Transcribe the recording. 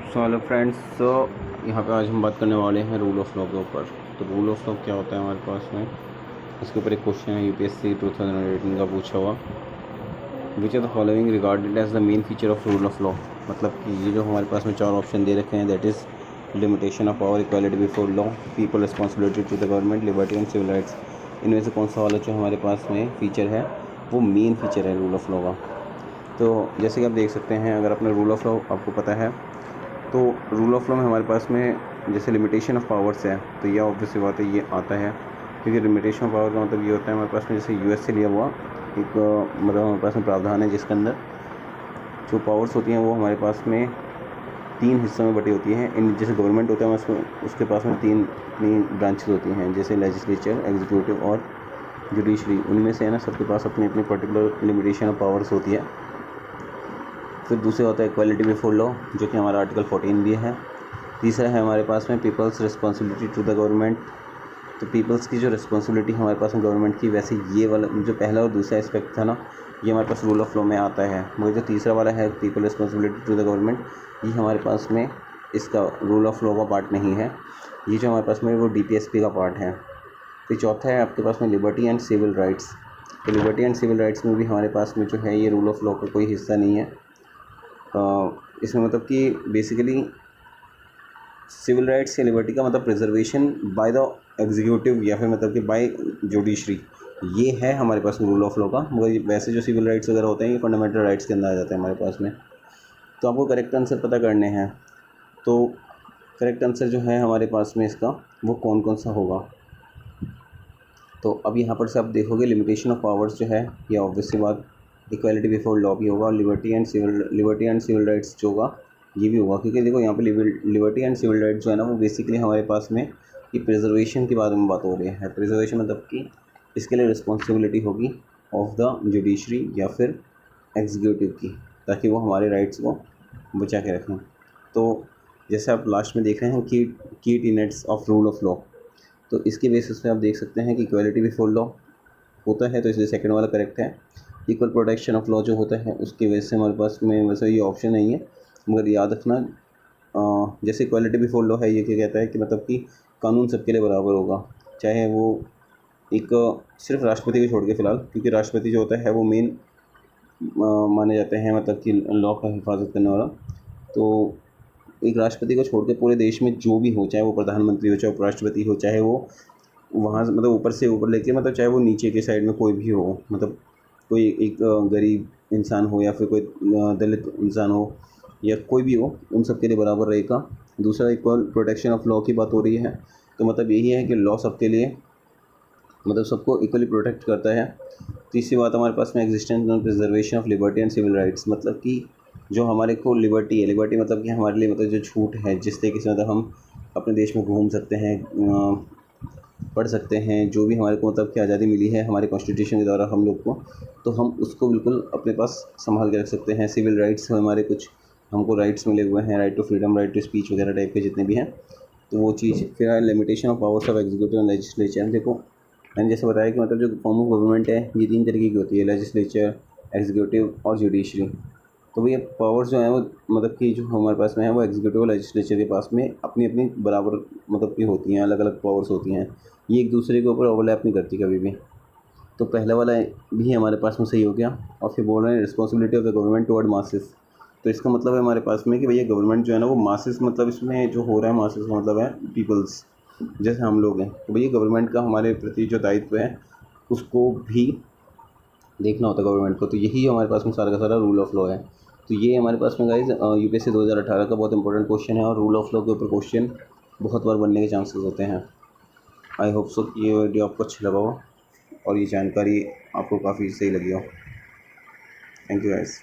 So hello friends, यहाँ पे आज हम बात करने वाले हैं रूल ऑफ लॉ के ऊपर। तो रूल ऑफ लॉ क्या होता है हमारे पास में, इसके ऊपर एक क्वेश्चन है यूपीएससी 2018 का पूछा हुआ। Which are the following regarded as the main feature of rule of law. मतलब कि ये जो हमारे पास में चार ऑप्शन दे रखे हैं, that is limitation of power, equality before law, people responsibility to the government, liberty and civil rights. इनमें से कौन सा वाला जो हमारे पास में फ़ीचर है वो मेन फीचर है रूल ऑफ लॉ का। तो जैसे कि आप देख सकते हैं, अगर अपना रूल ऑफ लॉ आपको पता है तो रूल ऑफ लॉ में हमारे पास में जैसे लिमिटेशन ऑफ पावर्स है, तो ये ऑब्वियस सी बात है, ये आता है। क्योंकि लिमिटेशन ऑफ पावर का मतलब ये होता है हमारे पास में, जैसे यूएस से लिया हुआ एक मतलब हमारे पास में प्रावधान है जिसके अंदर जो पावर्स होती हैं वो हमारे पास में तीन हिस्सों में बटी होती हैं। इन जैसे गवर्नमेंट होता है उसके पास में तीन अपनी ब्रांचेस होती हैं, जैसे लेजिस्लेचर, एग्जीक्यूटिव और जुडिशरी। उनमें से है ना सबके पास अपनी अपनी पर्टिकुलर लिमिटेशन ऑफ पावर्स होती है। फिर दूसरा होता है इक्वालिटी बिफोर लॉ, जो कि हमारा आर्टिकल 14 भी है। तीसरा है हमारे पास में people's responsibility to the government. तो पीपल्स की जो रिस्पॉन्सिबिलिटी हमारे पास में गवर्नमेंट की, वैसे ये वाला जो पहला और दूसरा एस्पेक्ट था ना, ये हमारे पास रूल ऑफ लॉ में आता है। मगर जो तीसरा वाला है people responsibility to the government, ये हमारे पास में इसका रूल ऑफ लॉ का पार्ट नहीं है। ये जो हमारे पास में वो डीपीएसपी का पार्ट है। फिर चौथा है आपके पास में लिबर्टी एंड सिविल राइट्स। तो लिबर्टी एंड सिविल राइट्स में भी हमारे पास में जो है ये रूल ऑफ लॉ का कोई हिस्सा नहीं है। इसमें मतलब कि बेसिकली सिविल राइट्स या लिबर्टी का मतलब प्रिजर्वेशन बाय द एग्जीक्यूटिव या फिर मतलब कि बाय जुडिशरी, ये है हमारे पास रूल ऑफ लॉ का। मगर वैसे जो सिविल राइट्स वगैरह होते हैं ये फंडामेंटल राइट्स के अंदर आ जाते हैं हमारे पास में। तो आपको करेक्ट आंसर पता करने हैं। तो करेक्ट आंसर जो है हमारे पास में इसका वो कौन कौन सा होगा। तो अब यहाँ पर से आप देखोगे लिमिटेशन ऑफ पावर्स जो है, ये ऑब्वियस सी बात इक्वालिटी बिफोर लॉ भी होगा, और लिबर्टी एंड सिविल राइट्स जो होगा ये भी होगा। क्योंकि देखो यहाँ पे लिबर्टी एंड सिविल राइट्स जो है ना, वो बेसिकली हमारे पास में ये प्रिजर्वेशन के बारे में बात हो रही है। प्रिजर्वेशन मतलब कि इसके लिए रिस्पॉन्सिबिलिटी होगी ऑफ द जुडिशरी या फिर एग्जीक्यूटिव की, ताकि वो हमारे राइट्स को बचा के रखें। तो जैसे आप लास्ट में देख रहे हैं की tenets of rule of law, तो इसके बेसिस पे आप देख सकते हैं कि इक्वालिटी बिफोर लॉ होता है, तो इसलिए सेकंड वाला करेक्ट है। इक्वल प्रोटेक्शन ऑफ लॉ जो होता है उसकी वजह से हमारे पास में वैसे ये ऑप्शन नहीं है। मगर याद रखना, जैसे इक्वालिटी बिफोर लॉ है, ये क्या कहता है कि मतलब कि कानून सबके लिए बराबर होगा, चाहे वो एक सिर्फ राष्ट्रपति को छोड़ के फ़िलहाल, क्योंकि राष्ट्रपति जो होता है वो मेन माने जाते हैं मतलब कि लॉ का हिफाजत करने वाला। तो एक राष्ट्रपति को छोड़ के पूरे देश में जो भी हो, चाहे वो प्रधानमंत्री हो, चाहे उपराष्ट्रपति हो, चाहे वो वहाँ से मतलब ऊपर से ऊपर लेके मतलब चाहे वो नीचे के साइड में कोई भी हो, मतलब कोई एक गरीब इंसान हो या फिर कोई दलित इंसान हो या कोई भी हो, उन सब के लिए बराबर रहेगा। दूसरा इक्वल प्रोटेक्शन ऑफ लॉ की बात हो रही है, तो मतलब यही है कि लॉ सबके लिए मतलब सबको इक्वली प्रोटेक्ट करता है। तीसरी बात हमारे पास में existence and preservation of liberty and civil rights, मतलब कि जो हमारे को लिबर्टी है, लिबर्टी मतलब कि हमारे लिए मतलब जो छूट है, जिस तरीके से मतलब हम अपने देश में घूम सकते हैं, पढ़ सकते हैं, जो भी हमारे को मतलब कि आज़ादी मिली है हमारे कॉन्स्टिट्यूशन के द्वारा हम लोग को, तो हम उसको बिल्कुल अपने पास संभाल के रख सकते हैं। सिविल राइट्स हमारे कुछ हमको राइट्स मिले हुए हैं, right to freedom, right to speech वगैरह टाइप के जितने भी हैं, तो वो चीज़। फिर limitation of powers of executive and legislature. देखो मैंने जैसे बताया कि मतलब जो फॉर्म ऑफ गवर्नमेंट है ये तीन तरीके की होती है, लेजिस्लेचर, एग्जीक्यूटिव और जुडिशरी। तो भैया पावर्स जो है वो मतलब कि जो हमारे पास में है वो एग्जीक्यूटिव और लेजिस्लेचर के पास में अपनी अपनी बराबर मतलब की होती हैं, अलग अलग पावर्स होती हैं, ये एक दूसरे के ऊपर ओवरलैप नहीं करती कभी भी। तो पहला वाला भी हमारे पास में सही हो गया। और फिर बोल रहे हैं responsibility of the government toward masses. तो इसका मतलब है हमारे पास में कि भैया गवर्नमेंट जो है ना वो मासेस, मतलब इसमें जो हो रहा है मासेस का मतलब है पीपल्स, जैसे हम लोग हैं। तो भैया गवर्नमेंट का हमारे प्रति जो दायित्व है उसको भी देखना होता है गवर्नमेंट को। तो यही हमारे पास में सारा का सारा रूल ऑफ लॉ है। तो ये हमारे पास में गाइज यूपीएससी 2018 का बहुत इंपॉर्टेंट क्वेश्चन है, और रूल ऑफ लॉ के ऊपर क्वेश्चन बहुत बार बनने के चांसेस होते हैं। आई होप सो ये वीडियो आपको अच्छा लगा हो और ये जानकारी आपको काफ़ी सही लगी हो। Thank you guys.